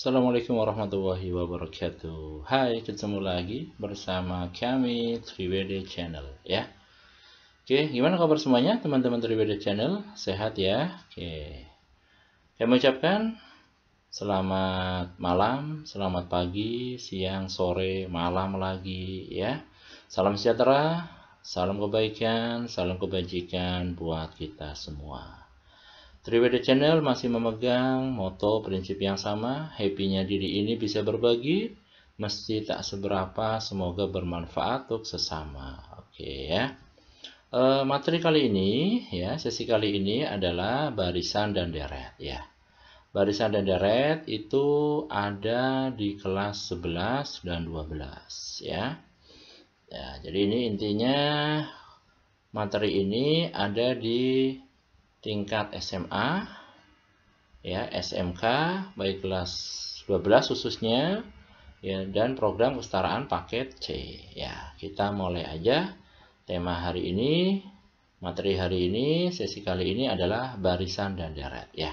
Assalamualaikum warahmatullahi wabarakatuh. Hai, ketemu lagi bersama kami Triwede Channel ya. Oke, gimana kabar semuanya teman-teman Triwede Channel? Sehat ya? Oke. Kami ucapkan selamat malam, selamat pagi, siang, sore, malam lagi ya. Salam sejahtera, salam kebaikan, salam kebajikan buat kita semua. Triwede Channel masih memegang moto prinsip yang sama, happy-nya diri ini bisa berbagi, meski tak seberapa, semoga bermanfaat untuk sesama. Oke ya. Materi kali ini ya, sesi kali ini adalah barisan dan deret ya. Barisan dan deret itu ada di kelas 11 dan 12 ya. Ya, jadi ini intinya materi ini ada di tingkat SMA ya, SMK baik kelas 12 khususnya ya, dan program kesetaraan paket C ya. Kita mulai aja. Tema hari ini, materi hari ini, sesi kali ini adalah barisan dan deret ya.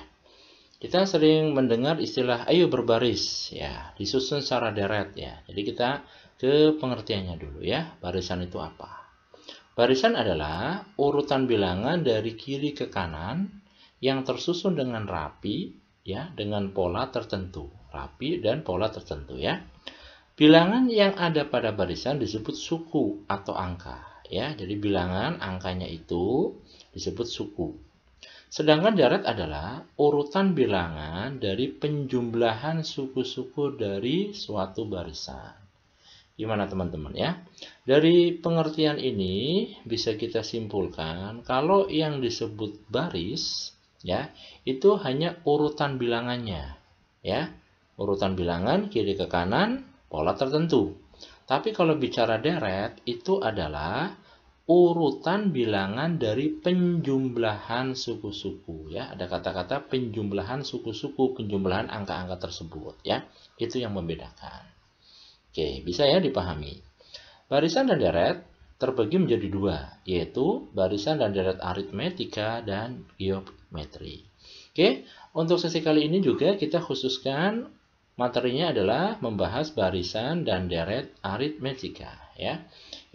Kita sering mendengar istilah ayo berbaris ya, disusun secara deret ya. Jadi kita ke pengertiannya dulu ya. Barisan itu apa? Barisan adalah urutan bilangan dari kiri ke kanan yang tersusun dengan rapi ya, dengan pola tertentu, rapi dan pola tertentu ya. Bilangan yang ada pada barisan disebut suku atau angka ya. Jadi bilangan angkanya itu disebut suku. Sedangkan deret adalah urutan bilangan dari penjumlahan suku-suku dari suatu barisan. Gimana teman-teman ya? Dari pengertian ini bisa kita simpulkan kalau yang disebut baris ya, itu hanya urutan bilangannya ya. Urutan bilangan kiri ke kanan, pola tertentu. Tapi kalau bicara deret itu adalah urutan bilangan dari penjumlahan suku-suku ya. Ada kata-kata penjumlahan suku-suku, penjumlahan angka-angka tersebut ya. Itu yang membedakan. Oke, bisa ya dipahami. Barisan dan deret terbagi menjadi dua, yaitu barisan dan deret aritmetika dan geometri. Oke, untuk sesi kali ini juga kita khususkan materinya adalah membahas barisan dan deret aritmetika ya.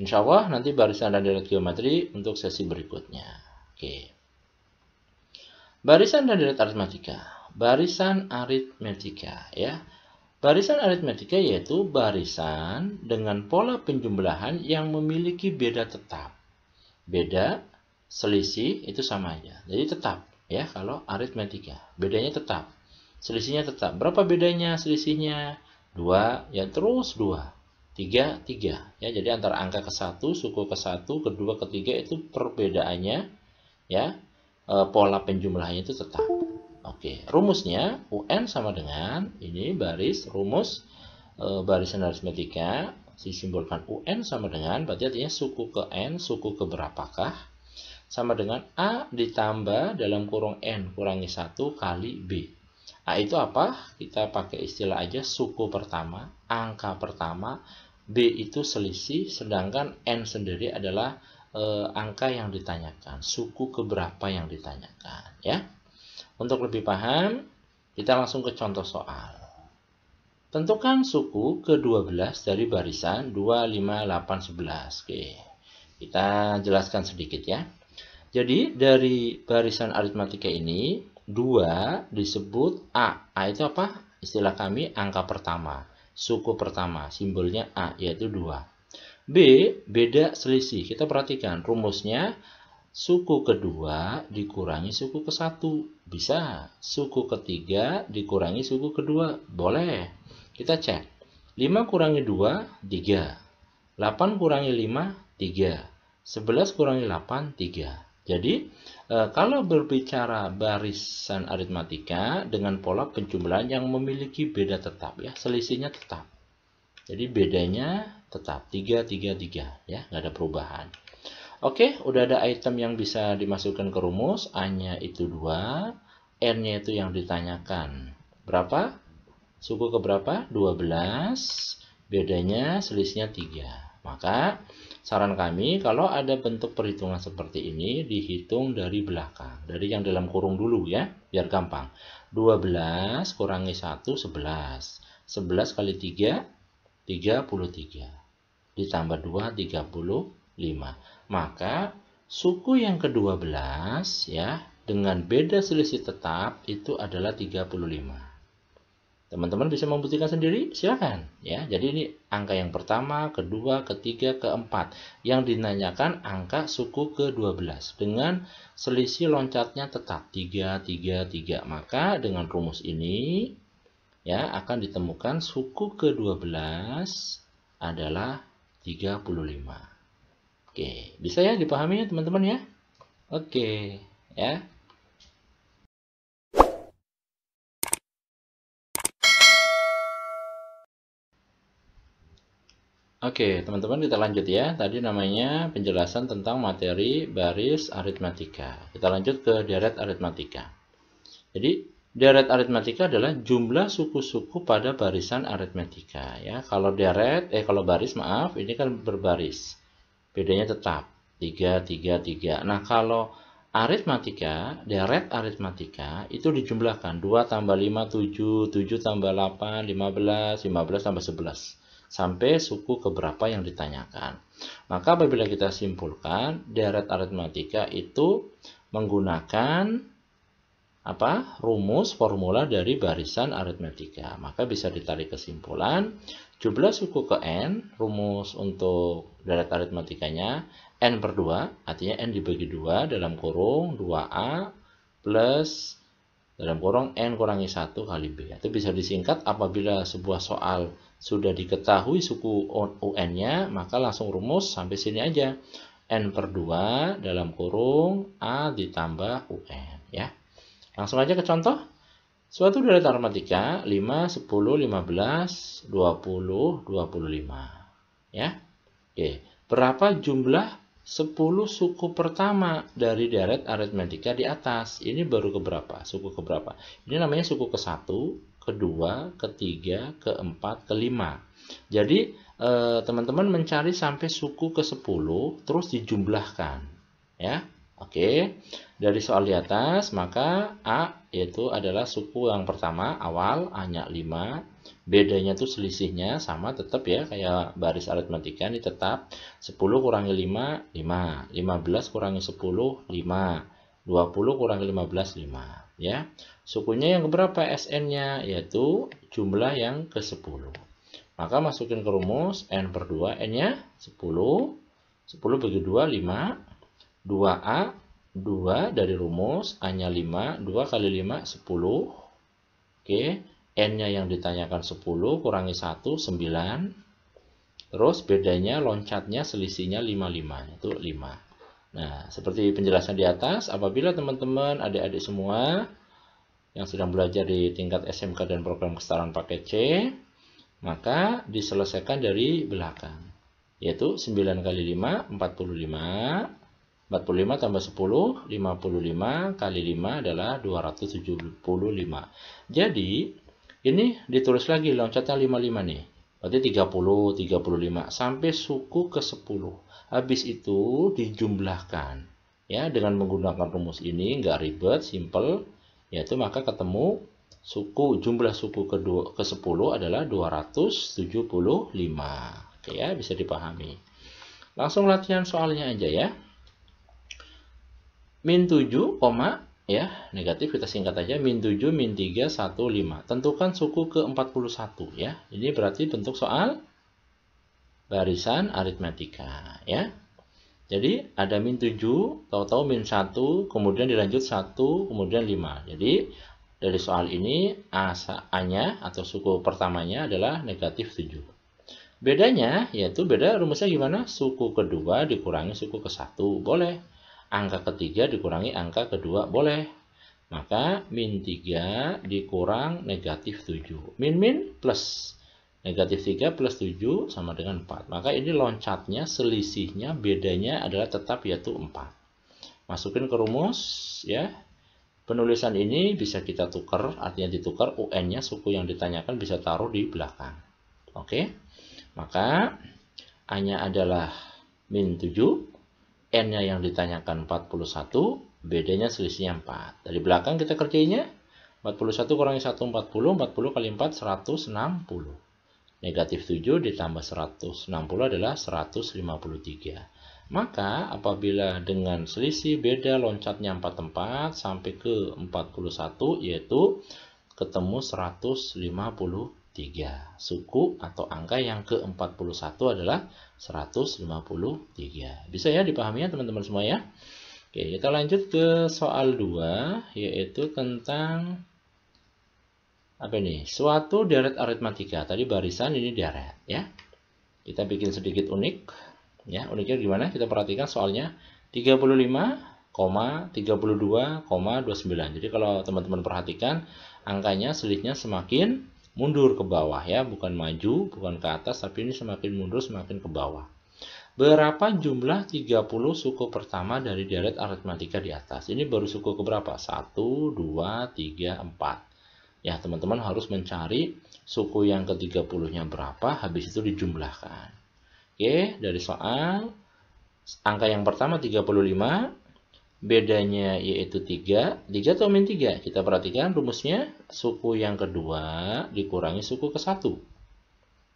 Insya Allah nanti barisan dan deret geometri untuk sesi berikutnya. Oke. Barisan dan deret aritmetika. Barisan aritmetika ya. Barisan aritmetika yaitu barisan dengan pola penjumlahan yang memiliki beda tetap. Beda, selisih itu sama aja. Jadi tetap ya kalau aritmetika. Bedanya tetap. Selisihnya tetap. Berapa bedanya selisihnya? 2 ya terus 2. 3, 3 ya. Jadi antara angka ke-1, suku ke-1, kedua, ketiga itu perbedaannya ya. Pola penjumlahannya itu tetap. Oke, rumusnya UN sama dengan ini baris rumus barisan aritmetika disimbolkan UN sama dengan berarti artinya suku ke N, suku ke berapakah sama dengan A ditambah dalam kurung N kurangi 1 kali B. A itu apa? Kita pakai istilah aja suku pertama, angka pertama, B itu selisih, sedangkan N sendiri adalah angka yang ditanyakan, suku keberapa yang ditanyakan ya. Untuk lebih paham, kita langsung ke contoh soal. Tentukan suku ke-12 dari barisan 2, 5, 8, 11. Oke, kita jelaskan sedikit ya. Jadi dari barisan aritmatika ini, 2 disebut A. A itu apa? Istilah kami angka pertama, suku pertama, simbolnya A, yaitu 2. B, beda selisih. Kita perhatikan rumusnya, suku kedua dikurangi suku ke-1. Bisa. Suku ketiga dikurangi suku kedua. Boleh. Kita cek. 5 kurangi 2, 3. 8 kurangi 5, 3. 11 kurangi 8, 3. Jadi, kalau berbicara barisan aritmatika dengan pola penjumlahan yang memiliki beda tetap ya, selisihnya tetap. Jadi bedanya tetap 3, 3, 3 ya, nggak ada perubahan. Oke, udah ada item yang bisa dimasukkan ke rumus. A-nya itu 2, N-nya itu yang ditanyakan. Berapa? Suku ke berapa? 12. Bedanya selisihnya 3. Maka Saran kami, kalau ada bentuk perhitungan seperti ini, dihitung dari belakang. Dari yang dalam kurung dulu ya, biar gampang. 12 kurangi 1, 11. 11 kali 3, 33. Ditambah 2, 35. Maka suku yang ke-12 ya, dengan beda selisih tetap itu adalah 35. Teman-teman bisa membuktikan sendiri? Silakan ya. Jadi ini angka yang pertama, kedua, ketiga, keempat. Yang dinanyakan angka suku ke-12 dengan selisih loncatnya tetap 3, 3, 3. Maka dengan rumus ini ya akan ditemukan suku ke-12 adalah 35. Oke, bisa ya dipahami ya teman-teman ya? Oke, ya. Oke, teman-teman kita lanjut ya. Tadi namanya penjelasan tentang materi baris aritmatika. Kita lanjut ke deret aritmatika. Jadi, deret aritmatika adalah jumlah suku-suku pada barisan aritmatika ya. Kalau baris maaf, ini kan berbaris. Bedanya tetap 3, 3, 3. Nah, kalau aritmatika, deret aritmatika itu dijumlahkan 2 tambah 5, 7, 7 tambah 8, 15, 15 tambah 11. Sampai suku keberapa yang ditanyakan. Maka apabila kita simpulkan, deret aritmatika itu menggunakan rumus formula dari barisan aritmatika. Maka bisa ditarik kesimpulan, jumlah suku ke n, rumus untuk deret aritmatikanya, n per 2, artinya n dibagi 2 dalam kurung 2a plus dalam kurung n kurangi 1 kali b. Itu bisa disingkat apabila sebuah soal sudah diketahui suku un-nya, maka langsung rumus sampai sini aja. N per 2 dalam kurung a ditambah un ya. Langsung aja ke contoh. Suatu deret aritmatika 5, 10, 15, 20, 25. Ya. Oke. Berapa jumlah 10 suku pertama dari deret aritmatika di atas? Ini baru keberapa? Suku keberapa? Ini namanya suku ke-1, kedua, ketiga, keempat, kelima. Jadi teman-teman mencari sampai suku ke-10 terus dijumlahkan. Ya. Oke, dari soal di atas, maka A yaitu adalah suku yang pertama, awal, A-nya 5. Bedanya tuh selisihnya sama tetap ya, kayak baris aritmatika ini tetap. 10 kurangi 5, 5. 15 kurangi 10, 5. 20 kurangi 15, 5. Ya. Sukunya yang keberapa SN-nya? Yaitu jumlah yang ke-10. Maka masukin ke rumus, N per 2, N-nya 10. 10 bagi 2, 5. 2A, 2 dari rumus, A-nya 5, 2 kali 5, 10. Oke, N-nya yang ditanyakan 10, kurangi 1, 9. Terus bedanya loncatnya selisihnya 5, 5, itu 5. Nah, seperti penjelasan di atas, apabila teman-teman, adik-adik semua yang sedang belajar di tingkat SMK dan program kesetaraan paket C, maka diselesaikan dari belakang. Yaitu 9 kali 5, 45. 45 tambah 10, 55 kali 5 adalah 275. Jadi, ini ditulis lagi loncatnya 55 nih. Berarti 30, 35 sampai suku ke-10. Habis itu dijumlahkan. Ya, dengan menggunakan rumus ini enggak ribet, simple. Yaitu maka ketemu jumlah suku ke-10 adalah 275. Oke ya, bisa dipahami. Langsung latihan soalnya aja ya. Min 7, ya, negatif kita singkat aja. Min 7, min 3, 1, 5. Tentukan suku ke-41 ya. Ini berarti bentuk soal barisan aritmatika ya. Jadi ada min 7, tahu-tahu min 1, kemudian dilanjut 1, kemudian 5. Jadi dari soal ini A-nya atau suku pertamanya adalah negatif 7. Bedanya yaitu beda rumusnya gimana? Suku kedua dikurangi suku ke-1. Boleh. Angka ketiga dikurangi angka kedua, boleh. Maka min 3 dikurang negatif 7. Min plus. Negatif 3 plus 7 sama dengan 4. Maka ini loncatnya, selisihnya, bedanya adalah tetap yaitu 4. Masukin ke rumus ya. Penulisan ini bisa kita tukar, artinya ditukar, UN-nya suku yang ditanyakan bisa taruh di belakang. Oke. Maka A-nya adalah min 7, N-nya yang ditanyakan 41, BD-nya selisihnya 4. Dari belakang kita kerjainnya, 41 kurangi 1, 40, 40 kali 4, 160. Negatif 7 ditambah 160 adalah 153. Maka apabila dengan selisih beda loncatnya 4 tempat sampai ke 41, yaitu ketemu 153. Suku atau angka yang ke-41 adalah 153. Bisa ya dipahami ya teman-teman semua ya? Oke, kita lanjut ke soal 2, yaitu tentang apa ini? Suatu deret aritmatika. Tadi barisan, ini deret ya. Kita bikin sedikit unik. Ya, uniknya gimana? Kita perhatikan soalnya 35,32,29. Jadi kalau teman-teman perhatikan, angkanya selisihnya semakin mundur ke bawah ya, bukan maju, bukan ke atas, tapi ini semakin mundur, semakin ke bawah. Berapa jumlah 30 suku pertama dari deret aritmatika di atas? Ini baru suku ke berapa? 1, 2, 3, 4. Ya, teman-teman harus mencari suku yang ke-30-nya berapa, habis itu dijumlahkan. Oke, dari soal, angka yang pertama 35, bedanya yaitu 3 atau min 3. Kita perhatikan rumusnya, suku yang kedua dikurangi suku ke-1.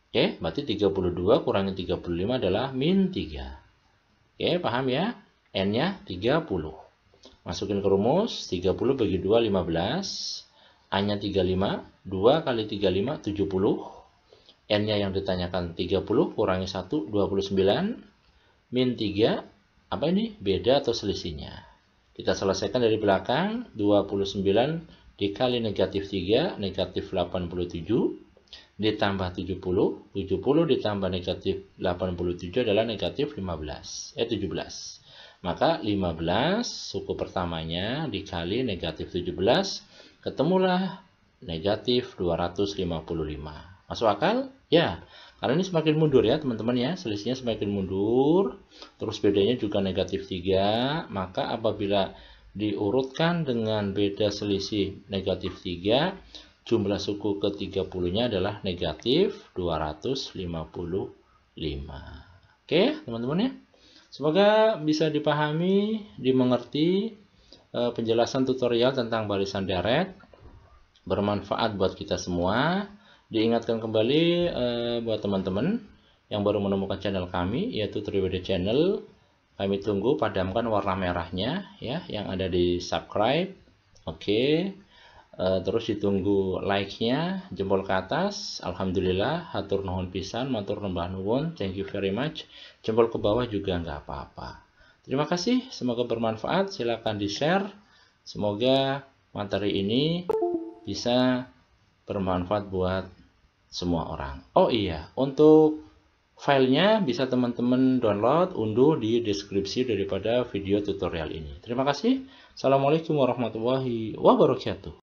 Oke, berarti 32 kurangi 35 adalah min 3. Oke, paham ya? N-nya 30. Masukin ke rumus, 30 bagi 2, 15. A-nya 35, 2 kali 35, 70. N-nya yang ditanyakan 30, kurangi 1, 29. Min 3, apa ini? Beda atau selisihnya. Kita selesaikan dari belakang, 29 dikali negatif 3, negatif 87. Ditambah 70, 70 ditambah negatif 87 adalah negatif 17. Maka 15 suku pertamanya dikali negatif 17, ketemulah negatif 255. Masuk akal? Ya, karena ini semakin mundur ya teman-teman ya, selisihnya semakin mundur, terus bedanya juga negatif 3, maka apabila diurutkan dengan beda selisih negatif 3, jumlah suku ke-30-nya adalah negatif 255. Oke teman-teman ya, semoga bisa dipahami, dimengerti penjelasan tutorial tentang barisan deret, bermanfaat buat kita semua. Diingatkan kembali buat teman-teman yang baru menemukan channel kami, yaitu Triwede Channel. Kami tunggu padamkan warna merahnya ya, yang ada di subscribe. Oke. Terus ditunggu like-nya, jempol ke atas. Alhamdulillah, hatur nuhun pisan, matur nembah nuwun, thank you very much. Jempol ke bawah juga nggak apa-apa. Terima kasih, semoga bermanfaat. Silakan di-share. Semoga materi ini bisa bermanfaat buat semua orang. Oh iya, untuk filenya bisa teman-teman download, unduh di deskripsi daripada video tutorial ini. Terima kasih. Assalamualaikum warahmatullahi wabarakatuh.